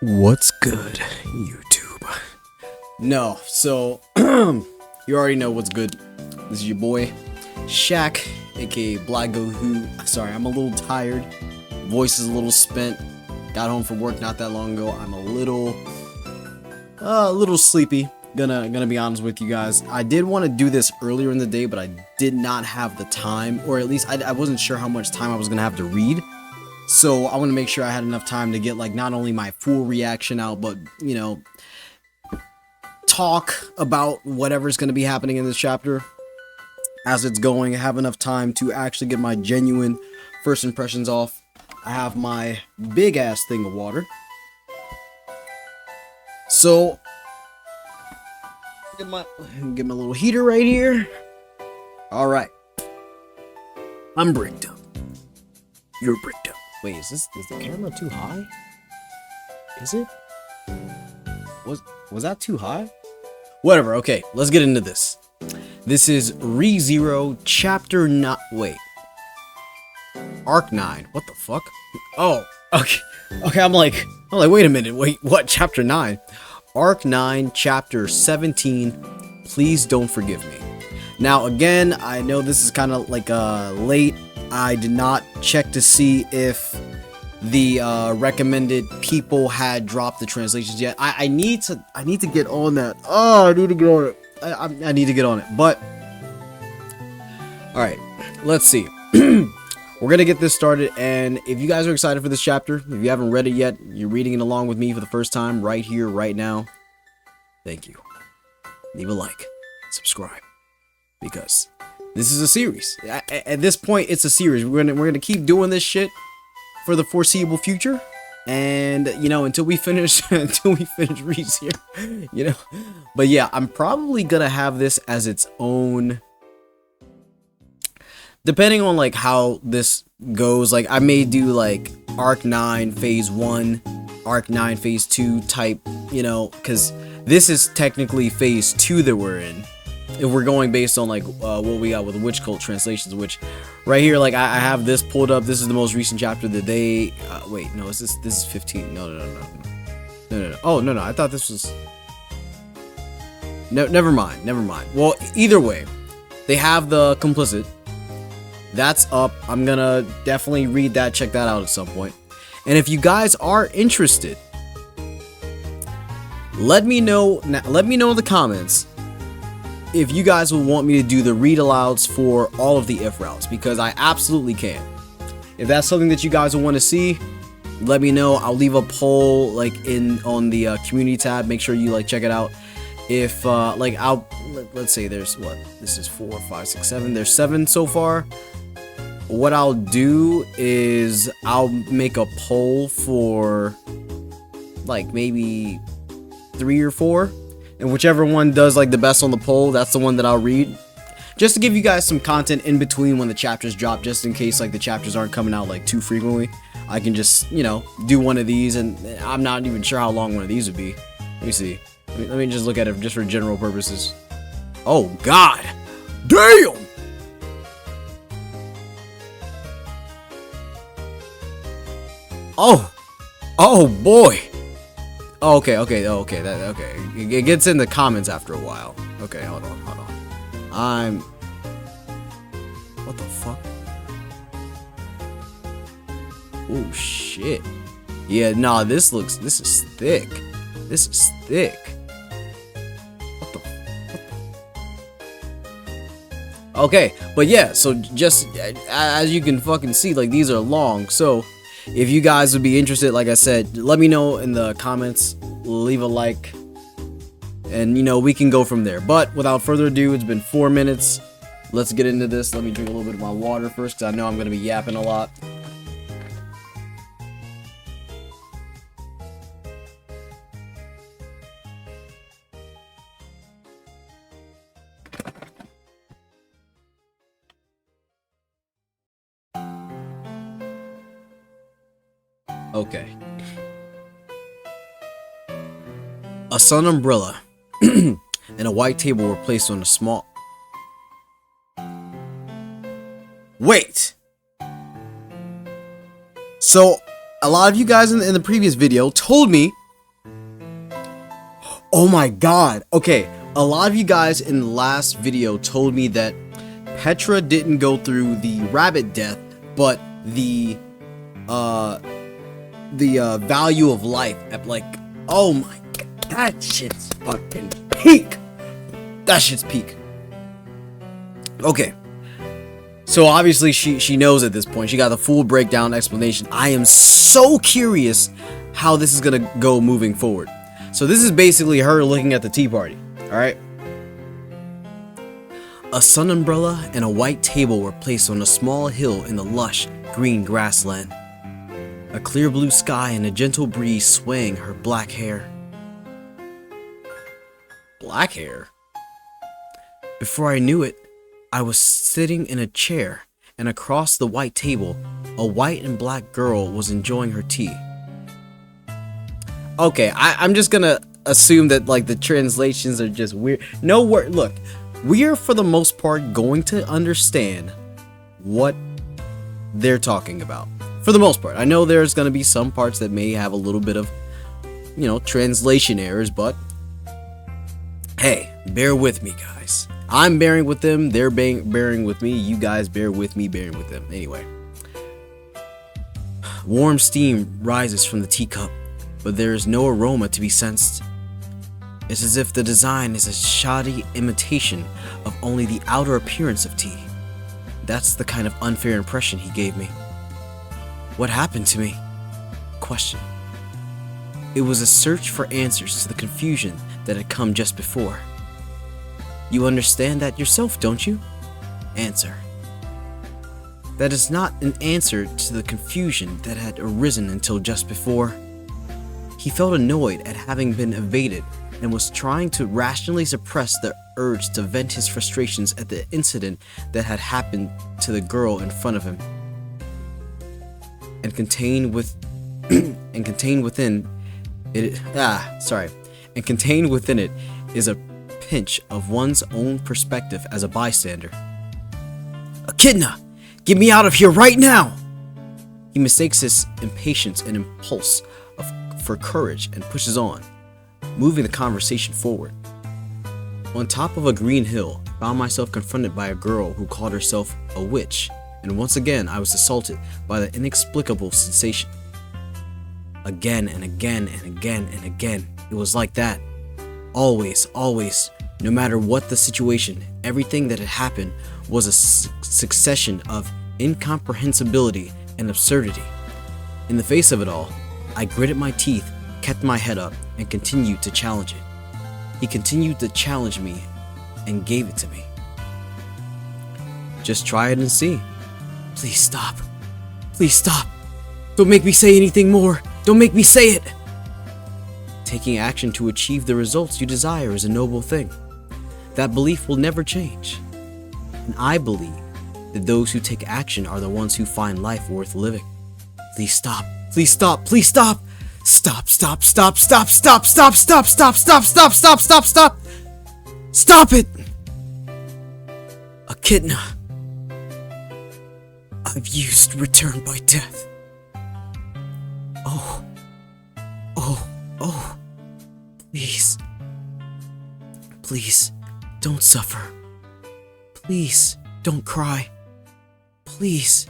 What's good, YouTube? No, so you already know what's good. This is your boy Shaq, aka Black Goku. Sorry, I'm a little tired. Voice is a little spent. Got home from work not that long ago. I'm a little sleepy. Gonna be honest with you guys. I did want to do this earlier in the day, but I did not have the time, or at least I wasn't sure how much time I was gonna have to read. So I want to make sure I had enough time to get like not only my full reaction out, but you know, talk about whatever's going to be happening in this chapter as it's going. I have enough time to actually get my genuine first impressions off. I have my big ass thing of water. So get my little heater right here. All right. I'm bricked up. You're bricked up. Wait, is the camera too high? Is it? Was that too high? Whatever, okay, let's get into this. This is ReZero chapter wait. Arc 9. What the fuck? Oh, okay. Okay, I'm like, wait a minute, wait, what? Chapter 9? Arc 9, chapter 17. Please don't forgive me. Now, again, I know this is kind of like late. I did not check to see if the recommended people had dropped the translations yet. I need to get on that. Oh, I need to get on it. I need to get on it. But all right, let's see. We're gonna get this started, and if you guys are excited for this chapter, if you haven't read it yet, you're reading it along with me for the first time right here, right now. Thank you. Leave a like, subscribe, because this is a series. At this point, it's a series. We're gonna keep doing this shit for the foreseeable future, and you know, until we finish ReZero, you know. But yeah, I'm probably gonna have this as its own, depending on like how this goes. Like I may do like Arc 9 Phase 1, Arc 9 Phase 2 type, you know, because this is technically Phase 2 that we're in. If we're going based on like what we got with Witch Cult translations, which right here, like I have this pulled up. This is the most recent chapter that they wait, no, this is 15. No. Oh, no, I thought this was, no, never mind. Well, either way, they have the complicit. That's up. I'm gonna definitely read that, check that out at some point. And if you guys are interested, let me know in the comments if you guys will want me to do the read alouds for all of the if routes, because I absolutely can. If that's something that you guys will want to see, let me know. I'll leave a poll like on the community tab. Make sure you like check it out. If like let's say there's what, this is 4, 5, 6, 7. There's 7 so far. What I'll do is I'll make a poll for like maybe 3 or 4. And whichever one does like the best on the poll, that's the one that I'll read. Just to give you guys some content in between when the chapters drop, just in case like the chapters aren't coming out like too frequently. I can just, you know, do one of these, and I'm not even sure how long one of these would be. Let me see. Let me just look at it just for general purposes. Oh God, damn! Oh boy. Oh, okay. It gets in the comments after a while. Okay, hold on. What the fuck? Oh shit. Yeah, nah, this is thick. This is thick. What the? Okay, but yeah, so just as you can fucking see, like these are long, so if you guys would be interested, like I said, let me know in the comments, leave a like, and you know, we can go from there. But without further ado, it's been 4 minutes. Let's get into this. Let me drink a little bit of my water first, because I know I'm going to be yapping a lot. Okay. A sun umbrella and a white table were placed on a small... Wait! So, a lot of you guys in the previous video told me Oh my god. Okay, a lot of you guys in the last video told me that Petra didn't go through the rabbit death, but the value of life at like, oh my god, that shit's fucking peak. That shit's peak. Okay. So obviously she knows at this point. She got the full breakdown explanation. I am so curious how this is gonna go moving forward. So this is basically her looking at the tea party. Alright. A sun umbrella and a white table were placed on a small hill in the lush green grassland. A clear blue sky and a gentle breeze swaying her black hair. Black hair? Before I knew it, I was sitting in a chair, and across the white table, a white and black girl was enjoying her tea. Okay, I'm just gonna assume that like the translations are just weird. No word. Look, we are for the most part going to understand what they're talking about. For the most part, I know there's gonna be some parts that may have a little bit of, you know, translation errors, but hey, bear with me, guys. I'm bearing with them, they're bearing with me, you guys bear with me, bearing with them. Anyway. Warm steam rises from the teacup, but there is no aroma to be sensed. It's as if the design is a shoddy imitation of only the outer appearance of tea. That's the kind of unfair impression he gave me. What happened to me? Question. It was a search for answers to the confusion that had come just before. You understand that yourself, don't you? Answer. That is not an answer to the confusion that had arisen until just before. He felt annoyed at having been evaded and was trying to rationally suppress the urge to vent his frustrations at the incident that had happened to the girl in front of him. And contained within it is a pinch of one's own perspective as a bystander. Echidna, get me out of here right now! He mistakes his impatience and impulse for courage and pushes on, moving the conversation forward. On top of a green hill, I found myself confronted by a girl who called herself a witch, and once again I was assaulted by the inexplicable sensation. Again and again and again and again, it was like that. Always, no matter what the situation, everything that had happened was a succession of incomprehensibility and absurdity. In the face of it all, I gritted my teeth, kept my head up, and continued to challenge it. He continued to challenge me and gave it to me. Just try it and see. Please stop. Please stop. Don't make me say anything more. Don't make me say it. Taking action to achieve the results you desire is a noble thing. That belief will never change. And I believe that those who take action are the ones who find life worth living. Please stop. Please stop. Please stop. Stop, stop, stop, stop, stop, stop, stop, stop, stop, stop, stop, stop, stop. Stop it. Echidna. I've used return by death. Oh. Please. Please, don't suffer. Please, don't cry. Please,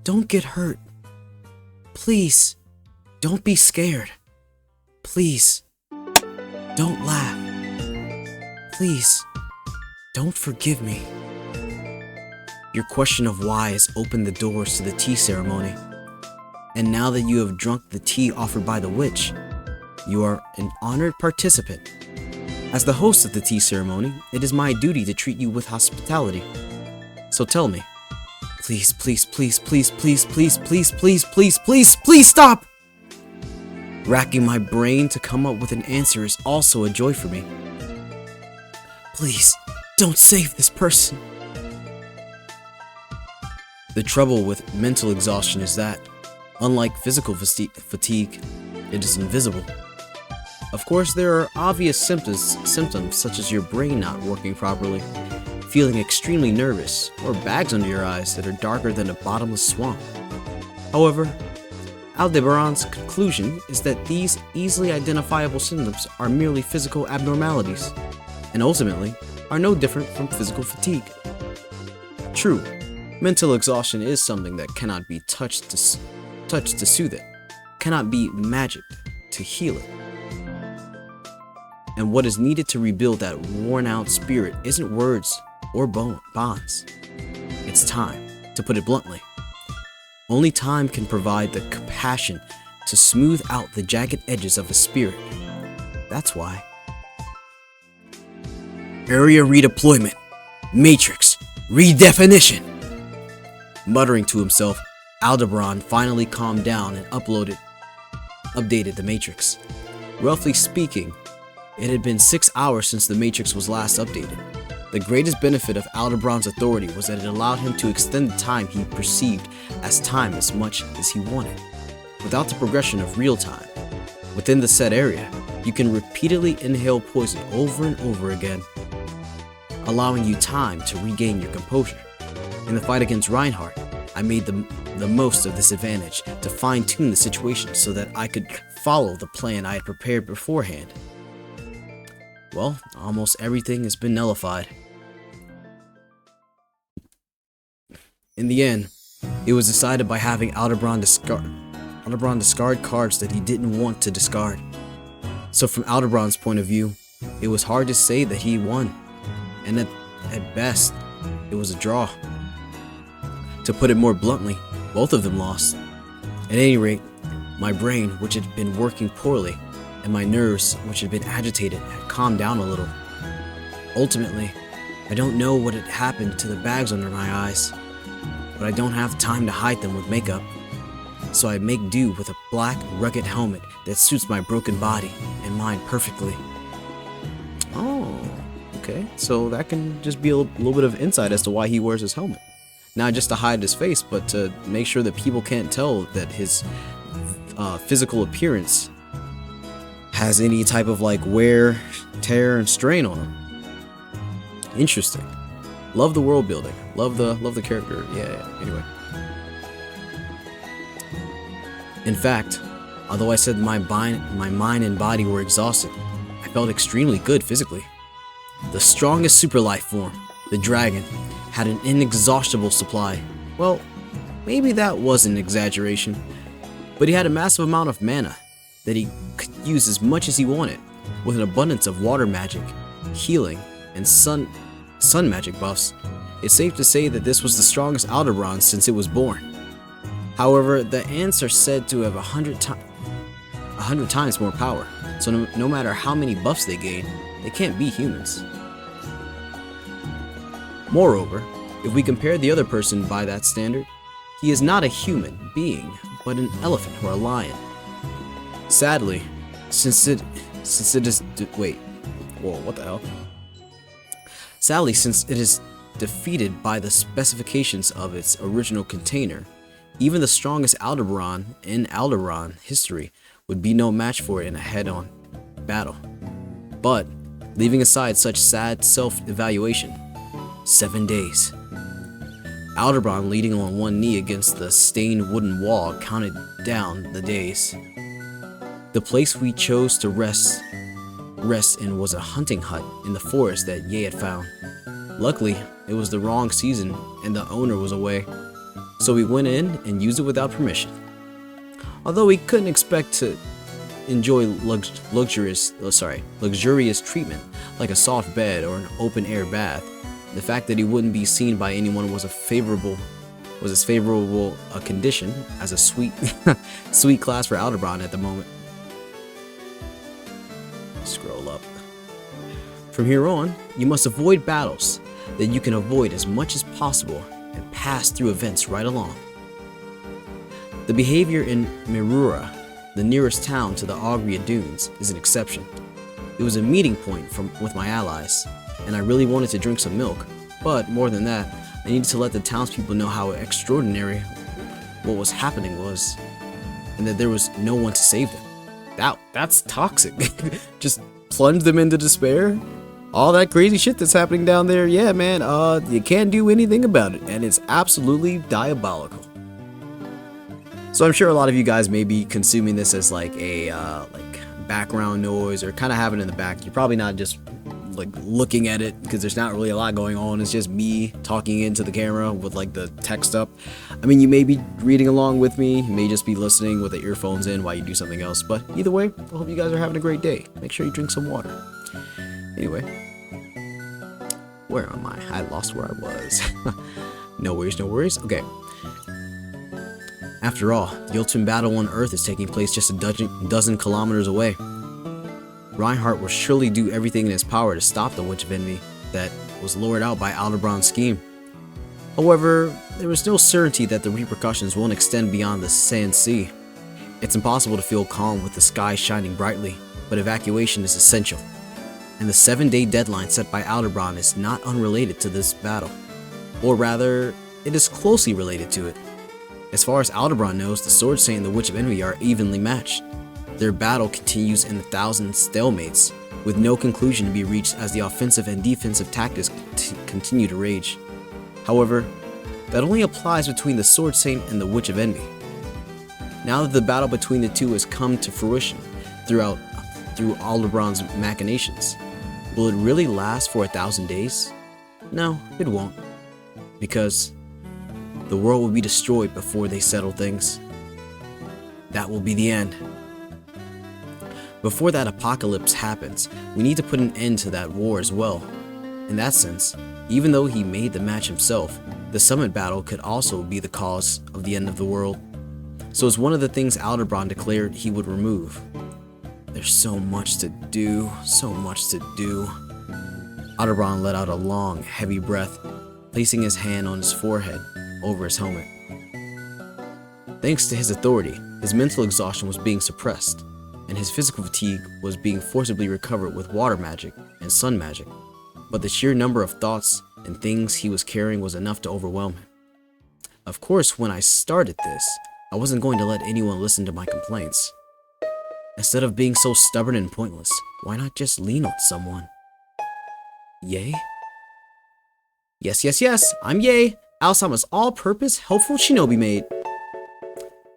don't get hurt. Please, don't be scared. Please, don't laugh. Please, don't forgive me. Your question of why has opened the doors to the tea ceremony. And now that you have drunk the tea offered by the witch, you are an honored participant. As the host of the tea ceremony, it is my duty to treat you with hospitality. So tell me, please, please, please, please, please, please, please, please, please, please, please stop! Racking my brain to come up with an answer is also a joy for me. Please, don't save this person. The trouble with mental exhaustion is that, unlike physical fatigue, it is invisible. Of course, there are obvious symptoms such as your brain not working properly, feeling extremely nervous, or bags under your eyes that are darker than a bottomless swamp. However, Aldebaran's conclusion is that these easily identifiable symptoms are merely physical abnormalities, and ultimately are no different from physical fatigue. True, mental exhaustion is something that cannot be touched to soothe it, cannot be magicked to heal it. And what is needed to rebuild that worn-out spirit isn't words or bonds. It's time, to put it bluntly. Only time can provide the compassion to smooth out the jagged edges of a spirit. That's why. Area redeployment. Matrix redefinition. Muttering to himself, Aldebaran finally calmed down and updated the Matrix. Roughly speaking, it had been 6 hours since the Matrix was last updated. The greatest benefit of Aldebaran's authority was that it allowed him to extend the time he perceived as time as much as he wanted. Without the progression of real time, within the set area, you can repeatedly inhale poison over and over again, allowing you time to regain your composure. In the fight against Reinhardt, I made the most of this advantage to fine-tune the situation so that I could follow the plan I had prepared beforehand. Well, almost everything has been nullified. In the end, it was decided by having Aldebaran discard cards that he didn't want to discard. So from Aldebaran's point of view, it was hard to say that he won, and at best, it was a draw. To put it more bluntly, both of them lost. At any rate, my brain, which had been working poorly, and my nerves, which had been agitated, had calmed down a little. Ultimately, I don't know what had happened to the bags under my eyes, but I don't have time to hide them with makeup, so I make do with a black, rugged helmet that suits my broken body and mind perfectly. Oh, okay, so that can just be a little bit of insight as to why he wears his helmet. Not just to hide his face, but to make sure that people can't tell that his physical appearance has any type of like wear, tear, and strain on him. Interesting. Love the world building. Love the character. Yeah. Anyway. In fact, although I said my mind and body were exhausted, I felt extremely good physically. The strongest super life form, the dragon, had an inexhaustible supply. Well, maybe that was an exaggeration, but he had a massive amount of mana that he could use as much as he wanted, with an abundance of water magic, healing, and sun magic buffs. It's safe to say that this was the strongest Aldebaran since it was born. However, the ants are said to have 100 times more power, so no matter how many buffs they gain, they can't be humans. Moreover, if we compare the other person by that standard, he is not a human being, but an elephant or a lion. Sadly, since it is defeated by the specifications of its original container, even the strongest Aldebaran in Aldebaran history would be no match for it in a head-on battle. But, leaving aside such sad self-evaluation, 7 days. Aldebaran, leaning on one knee against the stained wooden wall, counted down the days. The place we chose to rest in was a hunting hut in the forest that Yae had found. Luckily, it was the wrong season and the owner was away, so we went in and used it without permission. Although we couldn't expect to enjoy luxurious treatment like a soft bed or an open-air bath, the fact that he wouldn't be seen by anyone was as favorable a condition as a sweet class for Aldebaran at the moment. Scroll up. From here on, you must avoid battles that you can avoid as much as possible and pass through events right along. The behavior in Mirura, the nearest town to the Augria Dunes, is an exception. It was a meeting point with my allies, and I really wanted to drink some milk, but more than that, I needed to let the townspeople know how extraordinary what was happening was, and that there was no one to save them. That's toxic. Just plunge them into despair? All that crazy shit that's happening down there, yeah man, you can't do anything about it, and it's absolutely diabolical. So I'm sure a lot of you guys may be consuming this as like a background noise or kind of having it in the back. You're probably not just like looking at it because there's not really a lot going on. It's just me talking into the camera with like the text up. I mean, you may be reading along with me, you may just be listening with the earphones in while you do something else, but either way, I hope you guys are having a great day. Make sure you drink some water. Anyway, where am I? I lost where I was. No worries, no worries. Okay. After all, the ultimate battle on Earth is taking place just a dozen kilometers away. Reinhardt will surely do everything in his power to stop the Witch of Envy that was lured out by Aldebaran's scheme. However, there is no certainty that the repercussions won't extend beyond the Sand Sea. It's impossible to feel calm with the sky shining brightly, but evacuation is essential. And the 7-day deadline set by Aldebaran is not unrelated to this battle. Or rather, it is closely related to it. As far as Aldebaran knows, the Sword Saint and the Witch of Envy are evenly matched. Their battle continues in 1,000 stalemates, with no conclusion to be reached as the offensive and defensive tactics continue to rage. However, that only applies between the Sword Saint and the Witch of Envy. Now that the battle between the two has come to fruition through Aldebaran's machinations, will it really last for 1,000 days? No, it won't. Because the world will be destroyed before they settle things. That will be the end. Before that apocalypse happens, we need to put an end to that war as well. In that sense, even though he made the match himself, the summit battle could also be the cause of the end of the world. So it's one of the things Aldebaran declared he would remove. There's so much to do, so much to do. Aldebaran let out a long, heavy breath, placing his hand on his forehead over his helmet. Thanks to his authority, his mental exhaustion was being suppressed, and his physical fatigue was being forcibly recovered with water magic and sun magic, but the sheer number of thoughts and things he was carrying was enough to overwhelm him. Of course, when I started this, I wasn't going to let anyone listen to my complaints. Instead of being so stubborn and pointless, why not just lean on someone? Yae? Yes, I'm Yae, Alsama's all-purpose, helpful shinobi maid.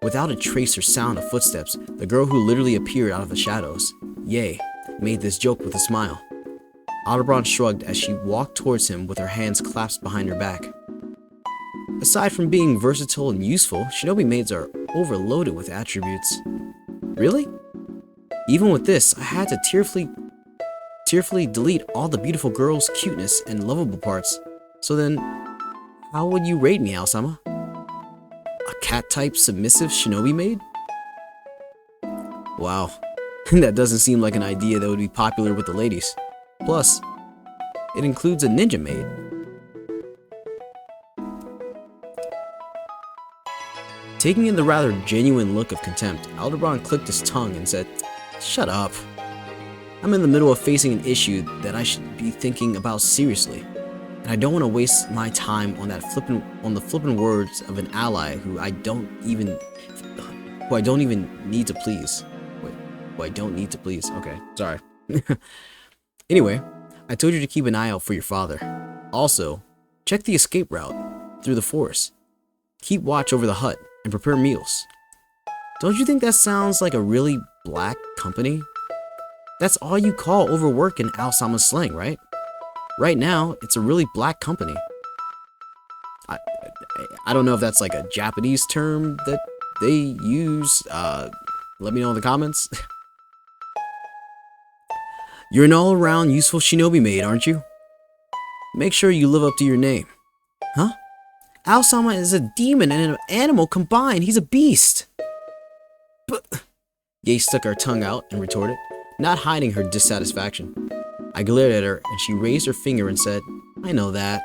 Without a trace or sound of footsteps, the girl who literally appeared out of the shadows, Yae, made this joke with a smile. Aldebaran shrugged as she walked towards him with her hands clasped behind her back. Aside from being versatile and useful, shinobi maids are overloaded with attributes. Really? Even with this, I had to tearfully delete all the beautiful girl's cuteness and lovable parts. So then, how would you rate me, Alsama? A cat-type submissive shinobi maid? Wow, that doesn't seem like an idea that would be popular with the ladies. Plus, it includes a ninja maid. Taking in the rather genuine look of contempt, Aldebaran clicked his tongue and said, "Shut up. I'm in the middle of facing an issue that I should be thinking about seriously. And I don't want to waste my time on the flippant words of an ally who I don't even need to please." Wait, who I don't need to please. Okay, sorry. Anyway, I told you to keep an eye out for your father. Also, check the escape route through the forest. Keep watch over the hut and prepare meals. Don't you think that sounds like a really black company? That's all you call overwork in Alsama's slang, right? Right now, it's a really black company. I don't know if that's like a Japanese term that they use. Let me know in the comments. You're an all-around useful shinobi maid, aren't you? Make sure you live up to your name. Huh? Alsama is a demon and an animal combined. He's a beast. But Yae stuck her tongue out and retorted, not hiding her dissatisfaction. I glared at her and she raised her finger and said, "I know that.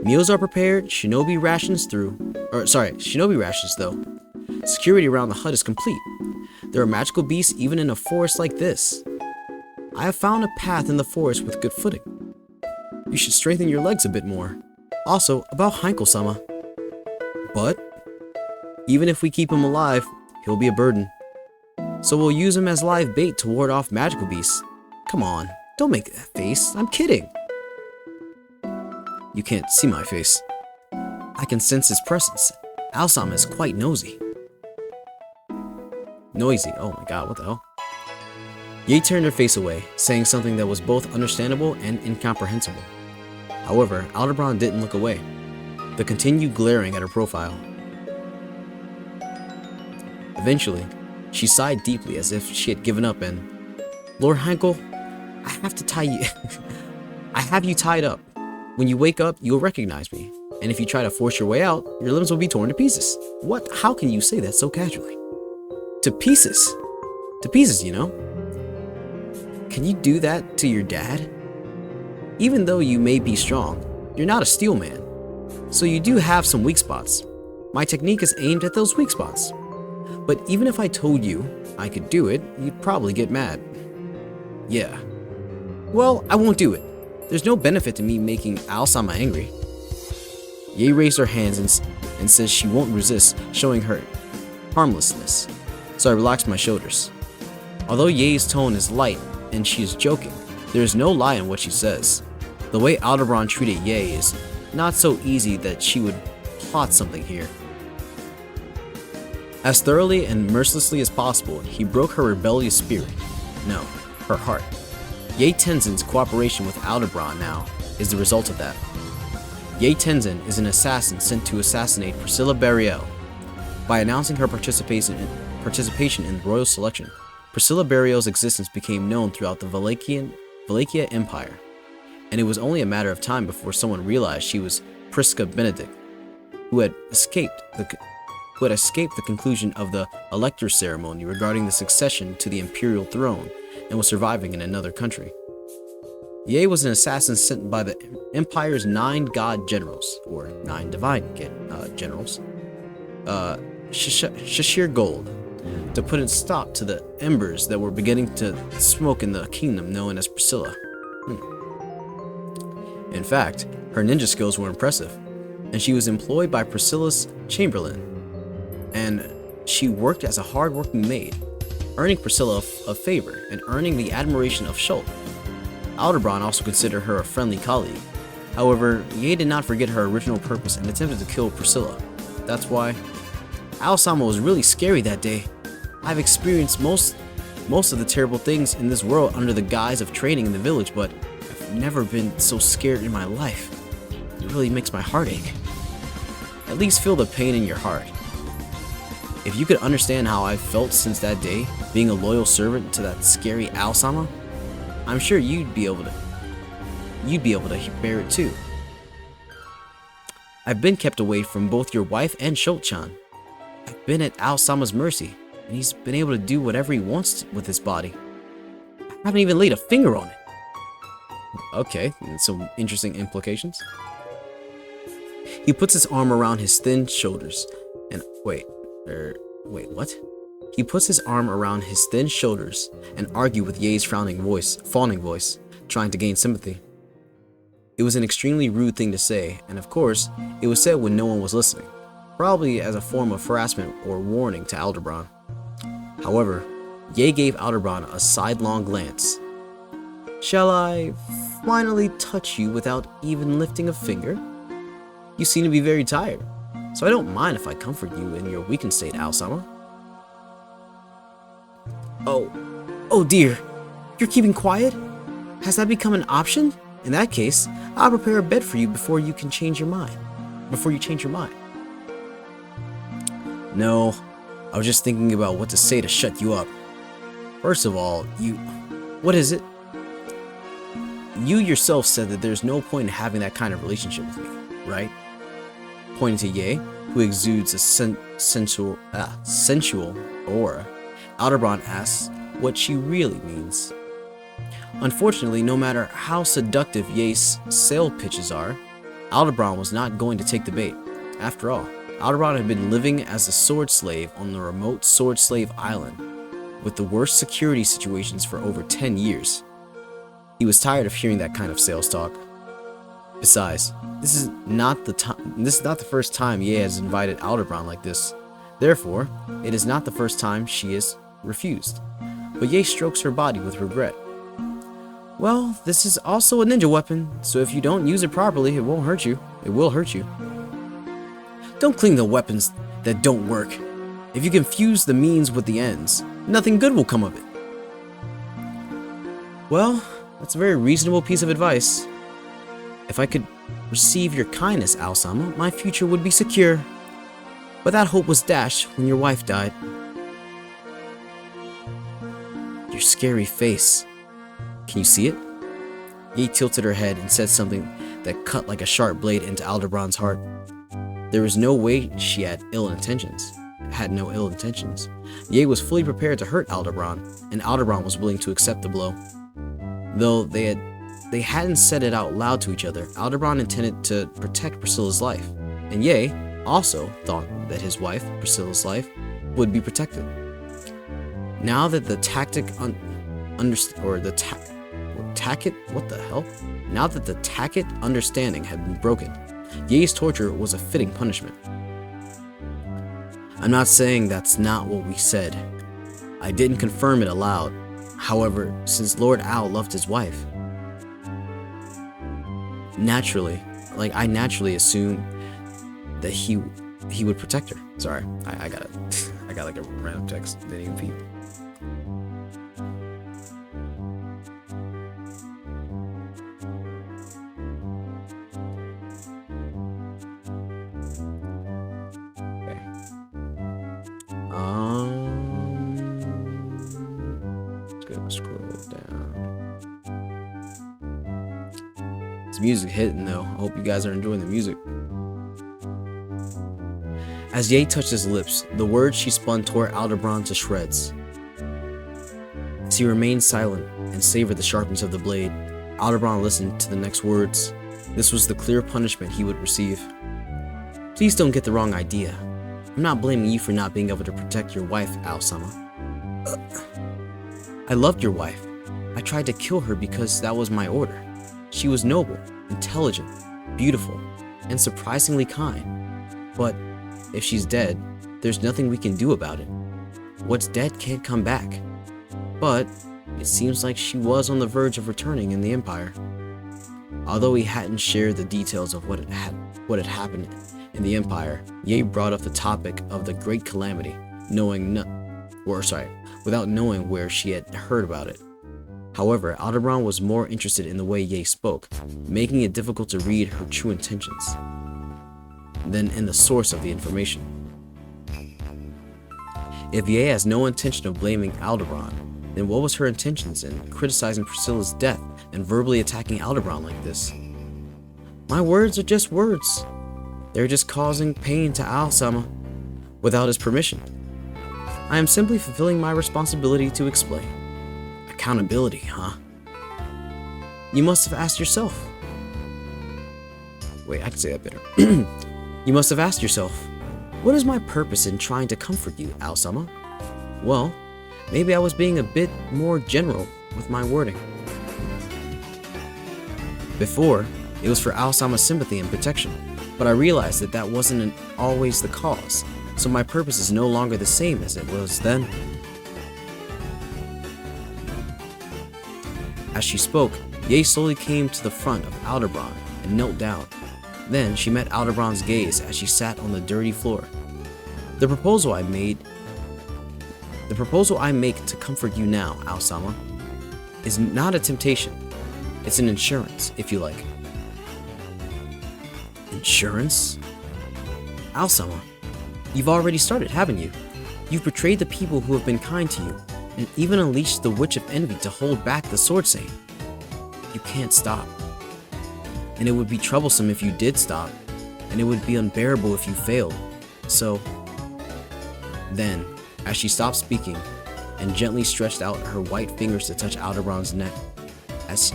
Meals are prepared, shinobi rations though. Security around the hut is complete. There are magical beasts even in a forest like this. I have found a path in the forest with good footing. You should strengthen your legs a bit more. Also, about Heinkel-sama. But, even if we keep him alive, he'll be a burden. So we'll use him as live bait to ward off magical beasts. Come on, don't make that face. I'm kidding." You can't see my face. I can sense his presence. Alsama is quite nosy. Noisy. Oh my god, what the hell? Yae turned her face away, saying something that was both understandable and incomprehensible. However, Aldebaran didn't look away, but continued glaring at her profile. Eventually, she sighed deeply as if she had given up and, Lord Heinkel, I have to tie you. I have you tied up. When you wake up, you'll recognize me. And if you try to force your way out, your limbs will be torn to pieces. What? How can you say that so casually? To pieces. To pieces, you know? Can you do that to your dad? Even though you may be strong, you're not a steel man. So you do have some weak spots. My technique is aimed at those weak spots. But even if I told you I could do it, you'd probably get mad. Yeah. Well, I won't do it. There's no benefit to me making Al-sama angry. Yae raised her hands and says she won't resist showing her harmlessness, so I relaxed my shoulders. Although Yae's tone is light and she is joking, there is no lie in what she says. The way Aldebaran treated Yae is not so easy that she would plot something here. As thoroughly and mercilessly as possible, he broke her rebellious spirit. No, her heart. Yae Tenzen's cooperation with Aldebaran now is the result of that. Yae Tenzen is an assassin sent to assassinate Priscilla Burial. By announcing her participation in the royal selection, Priscilla Burial's existence became known throughout the Wallachia Empire, and it was only a matter of time before someone realized she was Prisca Benedict, who had escaped the conclusion of the elector ceremony regarding the succession to the imperial throne and was surviving in another country. Yae was an assassin sent by the Empire's 9 god generals, or 9 divine generals, Shashir Gold, to put a stop to the embers that were beginning to smoke in the kingdom known as Priscilla. In fact, her ninja skills were impressive, and she was employed by Priscilla's chamberlain, and she worked as a hard-working maid, earning Priscilla a favor and earning the admiration of Schultz. Aldebaran also considered her a friendly colleague. However, Yae did not forget her original purpose and attempted to kill Priscilla. That's why Al-sama was really scary that day. I've experienced most of the terrible things in this world under the guise of training in the village, but I've never been so scared in my life. It really makes my heart ache. At least feel the pain in your heart. If you could understand how I've felt since that day, being a loyal servant to that scary Al-sama, I'm sure you'd be able to bear it too. I've been kept away from both your wife and Schultz-chan. I've been at Al-sama's mercy, and he's been able to do whatever he wants with his body. I haven't even laid a finger on it. Okay, some interesting implications. He puts his arm around his thin shoulders and wait, what? He puts his arm around his thin shoulders and argued with Yae's fawning voice, trying to gain sympathy. It was an extremely rude thing to say, and of course, it was said when no one was listening, probably as a form of harassment or warning to Aldebaran. However, Yae gave Aldebaran a sidelong glance. Shall I finally touch you without even lifting a finger? You seem to be very tired, so I don't mind if I comfort you in your weakened state, Al-sama. Oh dear, you're keeping quiet? Has that become an option? In that case, I'll prepare a bed for you before you change your mind. No, I was just thinking about what to say to shut you up. First of all, what is it? You yourself said that there's no point in having that kind of relationship with me, right? Pointing to Yae, who exudes a sensual aura, Aldebaran asks what she really means. Unfortunately, no matter how seductive Yae's sale pitches are, Aldebaran was not going to take the bait. After all, Aldebaran had been living as a sword slave on the remote sword slave island, with the worst security situations for over 10 years. He was tired of hearing that kind of sales talk. Besides, this is not the first time Yae has invited Aldebaran like this. Therefore, it is not the first time she is refused. But Yae strokes her body with regret. Well, this is also a ninja weapon, so if you don't use it properly, it won't hurt you. It will hurt you. Don't cling to weapons that don't work. If you confuse the means with the ends, nothing good will come of it. Well, that's a very reasonable piece of advice. If I could receive your kindness, Ao-sama, my future would be secure. But that hope was dashed when your wife died. Your scary face. Can you see it? Yae tilted her head and said something that cut like a sharp blade into Aldebaran's heart. There was no way she had no ill intentions. Yae was fully prepared to hurt Aldebaran, and Aldebaran was willing to accept the blow. Though they hadn't said it out loud to each other, Aldebaran intended to protect Priscilla's life, and Yae also thought that his wife, Priscilla's life, would be protected. Now that the tacit understanding had been broken, Yae's torture was a fitting punishment. I'm not saying that's not what we said. I didn't confirm it aloud. However, since Lord Ao loved his wife, I naturally assumed that he would protect her. Sorry, I got like a random text. Didn't even peep. Scroll down. This music hitting though. I hope you guys are enjoying the music. As Yae touched his lips, the words she spun tore Aldebaran to shreds. As he remained silent and savored the sharpness of the blade, Aldebaran listened to the next words. This was the clear punishment he would receive. Please don't get the wrong idea. I'm not blaming you for not being able to protect your wife, Ao-sama. I loved your wife. I tried to kill her because that was my order. She was noble, intelligent, beautiful, and surprisingly kind. But if she's dead, there's nothing we can do about it. What's dead can't come back. But it seems like she was on the verge of returning in the Empire. Although he hadn't shared the details of what had happened in the Empire, Yae brought up the topic of the Great Calamity, without knowing where she had heard about it. However, Aldebaran was more interested in the way Yae spoke, making it difficult to read her true intentions than in the source of the information. If Yae has no intention of blaming Aldebaran, then what was her intentions in criticizing Priscilla's death and verbally attacking Aldebaran like this? My words are just words. They're just causing pain to Ao-sama without his permission. I am simply fulfilling my responsibility to explain. Accountability, huh? You must have asked yourself. Wait, I can say that better. You must have asked yourself, what is my purpose in trying to comfort you, Ao-sama? Well, maybe I was being a bit more general with my wording. Before, it was for Ao-sama's sympathy and protection, but I realized that wasn't always the cause, so my purpose is no longer the same as it was then. As she spoke, Yae slowly came to the front of Aldebaran and knelt down. Then she met Aldebaran's gaze as she sat on the dirty floor. The proposal I make to comfort you now, Ao-sama, is not a temptation. It's an insurance, if you like. Insurance? Ao-sama, you've already started, haven't you? You've betrayed the people who have been kind to you, and even unleashed the Witch of Envy to hold back the Sword Saint. You can't stop. And it would be troublesome if you did stop, and it would be unbearable if you failed. So, then, as she stopped speaking, and gently stretched out her white fingers to touch Aldebaran's neck, as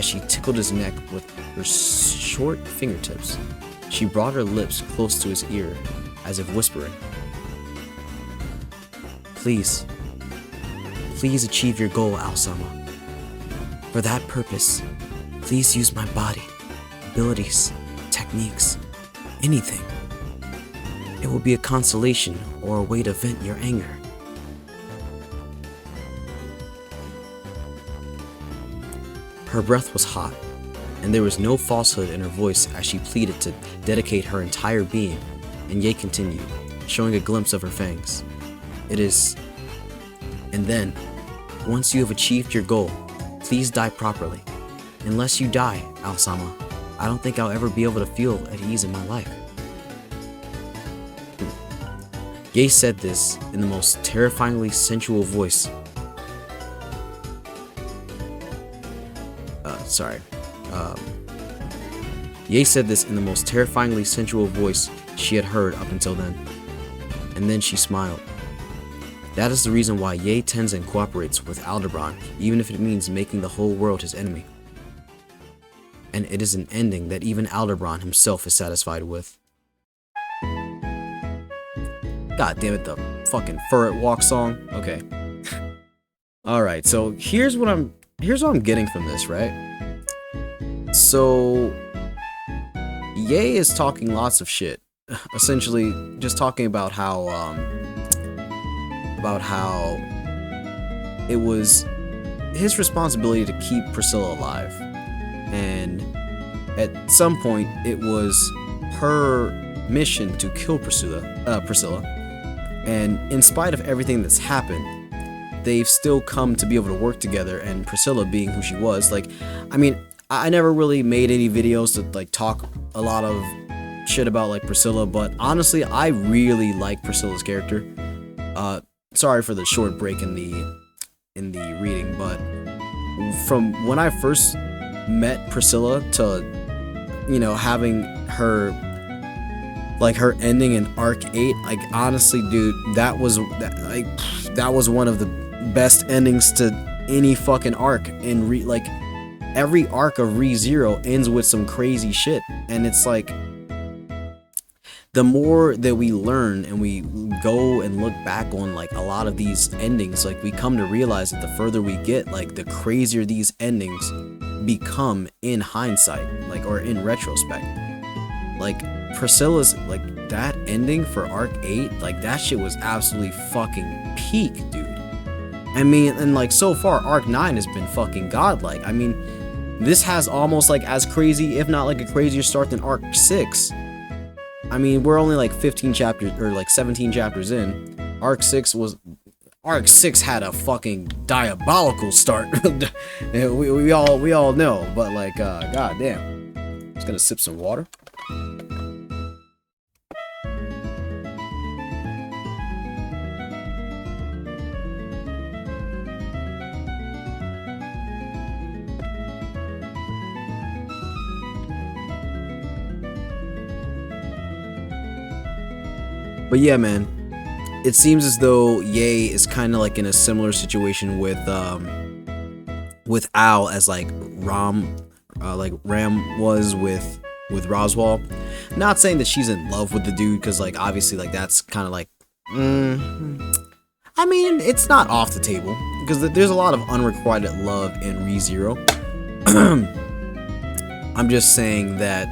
she tickled his neck with her short fingertips, she brought her lips close to his ear, as if whispering, Please achieve your goal, Ao-sama. For that purpose, please use my body, abilities, techniques, anything. It will be a consolation or a way to vent your anger. Her breath was hot, and there was no falsehood in her voice as she pleaded to dedicate her entire being, and Yae continued, showing a glimpse of her fangs. It is. And then, once you have achieved your goal, please die properly. Unless you die, Al-sama, I don't think I'll ever be able to feel at ease in my life. Yae said this in the most terrifyingly sensual voice. Yae said this in the most terrifyingly sensual voice she had heard up until then. And then she smiled. That is the reason why Yae Tenzen cooperates with Aldebaran, even if it means making the whole world his enemy. And it is an ending that even Aldebaran himself is satisfied with. God damn it, the fucking Fur It Walk song. Okay. Alright, so here's what I'm getting from this, right? So Yae is talking lots of shit. Essentially just talking about how it was his responsibility to keep Priscilla alive. And at some point it was her mission to kill Priscilla. And in spite of everything that's happened, they've still come to be able to work together, and Priscilla being who she was, like, I mean, I never really made any videos to like talk a lot of shit about like Priscilla, but honestly, I really like Priscilla's character. Sorry for the short break in the reading, but from when I first met Priscilla to, you know, having her ending in arc 8, like, honestly, dude, that was one of the best endings to any fucking arc. And every arc of ReZero ends with some crazy shit, and it's like, the more that we learn and we go and look back on like a lot of these endings, like, we come to realize that the further we get, like, the crazier these endings become in hindsight, like, or in retrospect. Like, Priscilla's, like, that ending for arc 8, like, that shit was absolutely fucking peak, dude. I mean, and like, so far arc 9 has been fucking godlike. I mean, this has almost like as crazy, if not like a crazier start than arc 6. I mean, we're only like 15 chapters or like 17 chapters in. Arc 6 had a fucking diabolical start. we all know, but like, goddamn. Just gonna sip some water. But yeah, man, it seems as though Yae is kind of like in a similar situation with Al as like Ram was with Roswaal. Not saying that she's in love with the dude, because like obviously like that's kind of like, I mean, it's not off the table, because there's a lot of unrequited love in ReZero. I'm just saying that,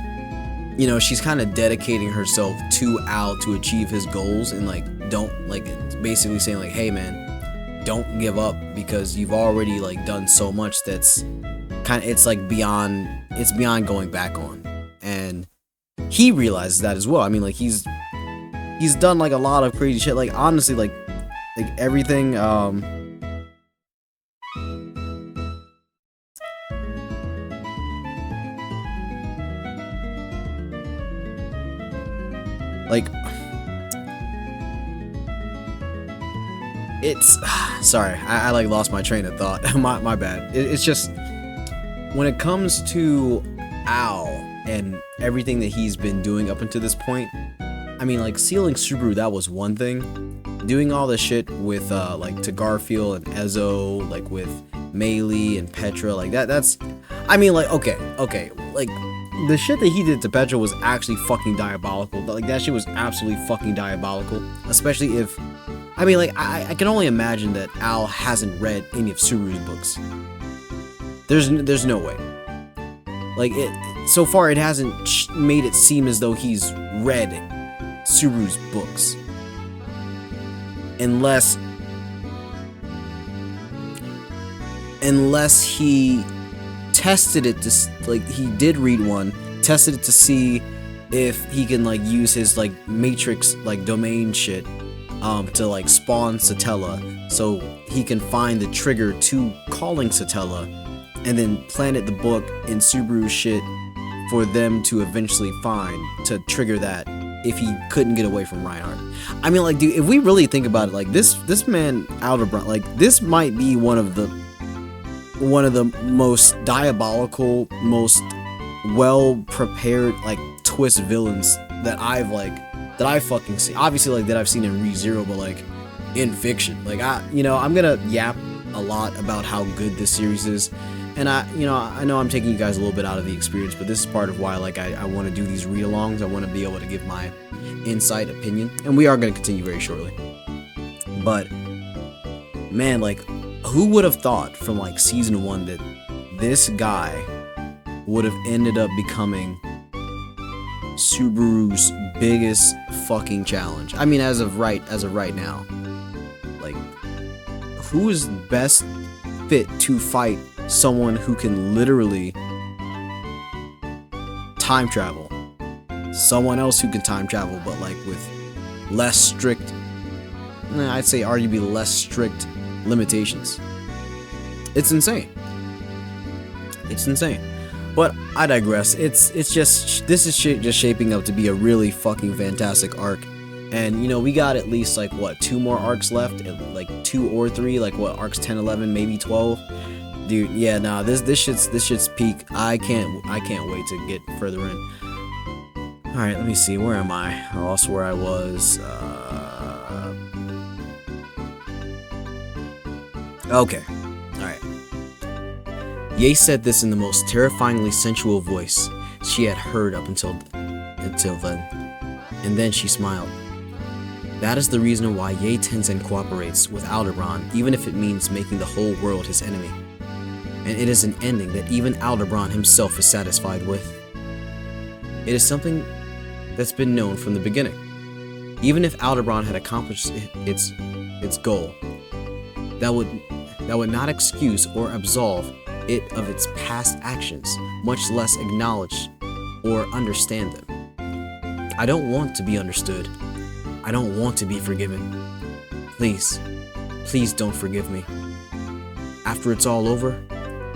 you know, she's kind of dedicating herself to Al to achieve his goals, and like, don't, like, basically saying like, hey man, don't give up, because you've already like done so much that's kind of, it's like beyond going back on. And he realizes that as well. I mean, like, he's done like a lot of crazy shit, like, honestly, like everything, like, it's, sorry, I like lost my train of thought. my bad. It's just, when it comes to Al and everything that he's been doing up until this point, I mean, like, sealing Subaru, that was one thing. Doing all this shit with like to Garfield and Ezo, like with Meili and Petra, like that's, I mean, like, okay, like, the shit that he did to Petra was actually fucking diabolical. Like, that shit was absolutely fucking diabolical. Especially if, I mean, like, I can only imagine that Al hasn't read any of Subaru's books. There's no way. Like, so far it hasn't made it seem as though he's read Subaru's books. Unless he tested it to, like, he did read one, tested it to see if he can like use his like matrix like domain shit to like spawn Satella, so he can find the trigger to calling Satella, and then planet the book in Subaru's shit for them to eventually find to trigger that if he couldn't get away from Reinhardt. I mean, like, dude, if we really think about it, like this man Aldebaran, like this might be one of the most diabolical, most well prepared like twist villains that I've fucking seen. Obviously, like that I've seen in ReZero, but like in fiction. Like I'm gonna yap a lot about how good this series is. And I know I'm taking you guys a little bit out of the experience, but this is part of why like I want to do these read-alongs. I want to be able to give my insight opinion, and we are going to continue very shortly. But man, like, who would have thought from like season 1 that this guy would have ended up becoming Subaru's biggest fucking challenge? I mean, as of right now, like, who is best fit to fight someone who can literally time travel? Someone else who can time travel, but like with less strict, I'd say arguably less strict limitations. It's insane. It's insane. But I digress. This is just shaping up to be a really fucking fantastic arc. And we got at least like what, 2 more arcs left, like 2 or 3, like what, arcs 10, 11, maybe 12. Dude, yeah, nah, this shit's peak. I can't wait to get further in. All right, let me see. Where am I? I lost where I was. Okay. All right. Yae said this in the most terrifyingly sensual voice she had heard up until then, and then she smiled. That is the reason why Yae Tenzen cooperates with Aldebaran, even if it means making the whole world his enemy. And it is an ending that even Aldebaran himself is satisfied with. It is something that's been known from the beginning. Even if Aldebaran had accomplished its goal, that would not excuse or absolve it of its past actions, much less acknowledge or understand them. I don't want to be understood. I don't want to be forgiven. Please, please don't forgive me. After it's all over,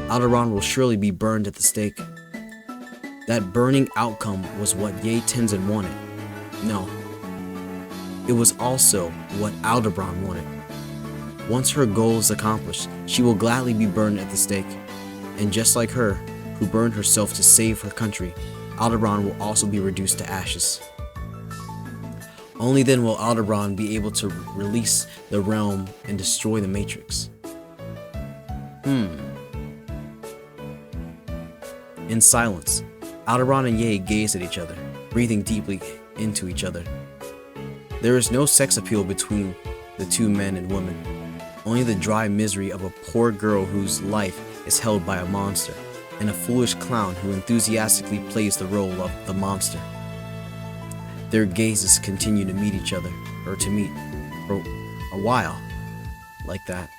Aldebaran will surely be burned at the stake. That burning outcome was what Yae Tenzen wanted. No, it was also what Aldebaran wanted. Once her goal is accomplished, she will gladly be burned at the stake. And just like her, who burned herself to save her country, Aldebaran will also be reduced to ashes. Only then will Aldebaran be able to release the realm and destroy the Matrix. In silence, Aldebaran and Yae gaze at each other, breathing deeply into each other. There is no sex appeal between the two men and women, only the dry misery of a poor girl whose life is held by a monster, and a foolish clown who enthusiastically plays the role of the monster. Their gazes continue to meet each other, or to meet for a while, like that.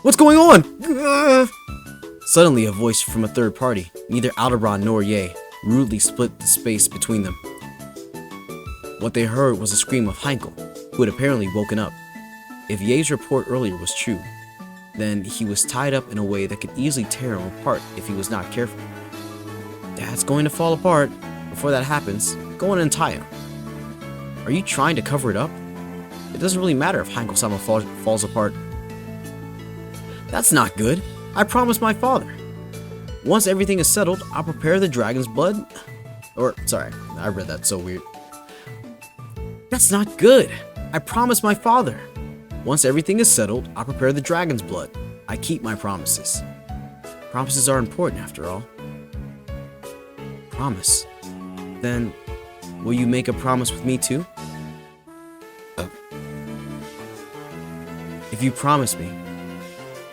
What's going on? Suddenly, a voice from a third party, neither Aldebaran nor Yae, rudely split the space between them. What they heard was a scream of Heinkel, who had apparently woken up. If Yae's report earlier was true, then he was tied up in a way that could easily tear him apart if he was not careful. Dad's going to fall apart. Before that happens, go on and tie him. Are you trying to cover it up? It doesn't really matter if Heinkel-sama falls apart. That's not good. I promised my father. Once everything is settled, I'll prepare the dragon's blood. Sorry, I read that so weird. That's not good. I promised my father. Once everything is settled, I'll prepare the dragon's blood. I keep my promises. Promises are important after all. Promise. Then, will you make a promise with me too? If you promise me,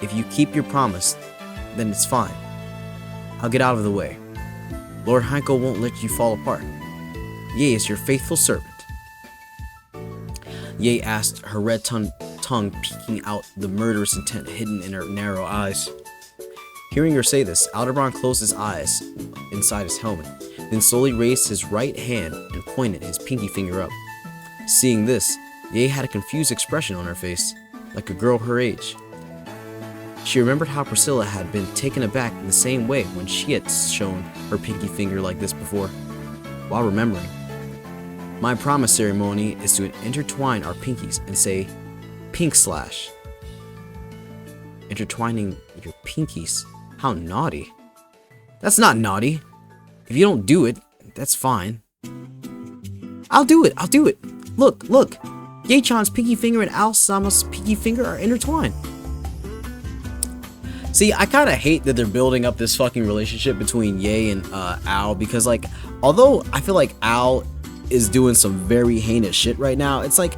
if you keep your promise, then it's fine. I'll get out of the way. Lord Heinkel won't let you fall apart. Yae is your faithful servant. Yae asked, her red tongue peeking out the murderous intent hidden in her narrow eyes. Hearing her say this, Aldebaran closed his eyes inside his helmet, then slowly raised his right hand and pointed his pinky finger up. Seeing this, Yae had a confused expression on her face, like a girl her age. She remembered how Priscilla had been taken aback in the same way when she had shown her pinky finger like this before. While remembering, my promise ceremony is to intertwine our pinkies and say, pink slash. Intertwining your pinkies? How naughty. That's not naughty. If you don't do it, that's fine. I'll do it. Look. Yae-chan's pinky finger and Al-sama's pinky finger are intertwined. See, I kind of hate that they're building up this fucking relationship between Yae and Al, because, like, although I feel like Al is doing some very heinous shit right now, it's like,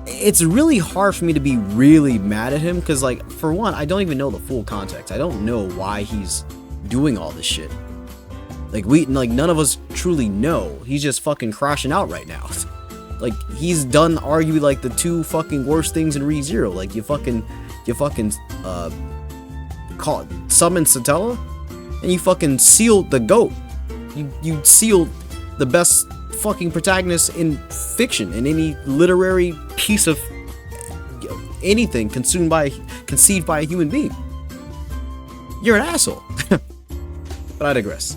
it's really hard for me to be really mad at him, because, like, for one, I don't even know the full context. I don't know why he's doing all this shit. Like, none of us truly know. He's just fucking crashing out right now. Like, he's done arguably, like, the two fucking worst things in ReZero. Like, you fucking, summon Satella, and you fucking sealed the GOAT. You sealed the best fucking protagonist in fiction, in any literary piece of anything conceived by a human being. You're an asshole. But I digress.